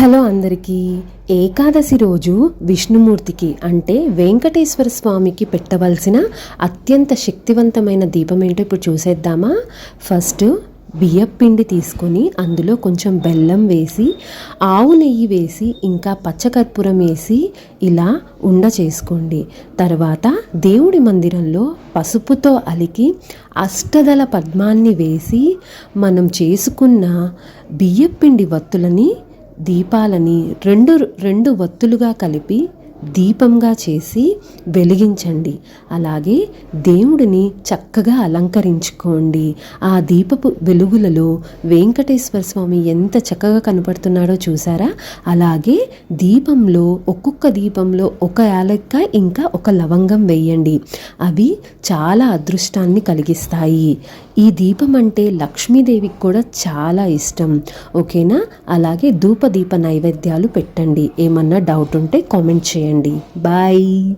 Hello అందరికీ. ఏకాదశి రోజు విష్ణుమూర్తికి అంటే వెంకటేశ్వర స్వామికి పెట్టవలసిన అత్యంత శక్తివంతమైన దీపం ఏంటో ఇప్పుడు చూసేద్దామా. ఫస్ట్ బియ్యపిండి తీసుకొని అందులో కొంచెం బెల్లం వేసి, ఆవు నెయ్యి వేసి, ఇంకా పచ్చకర్పూరం వేసి ఇలా ఉండ చేసుకోండి. తర్వాత దేవుడి మందిరంలో పసుపుతో అలికి అష్టదళ పద్మాన్ని వేసి మనం చేసుకున్న బియ్యపిండి వత్తులని దీపాలని రెండు వత్తులుగా కలిపి దీపంగా చేసి వెలిగించండి. అలాగే దేవుడిని చక్కగా అలంకరించుకోండి. ఆ దీపపు వెలుగులలో వెంకటేశ్వర స్వామి ఎంత చక్కగా కనపడుతున్నాడో చూసారా. అలాగే దీపంలో ఒక్కొక్క దీపంలో ఒక యాలక్కాయ ఇంకా ఒక లవంగం వేయండి. అవి చాలా అదృష్టాన్ని కలిగిస్తాయి. ఈ దీపం అంటే లక్ష్మీదేవికి కూడా చాలా ఇష్టం. ఓకేనా. అలాగే ధూపదీప నైవేద్యాలు పెట్టండి. ఏమన్నా డౌట్ ఉంటే కామెంట్ చేయండి. బాయ్.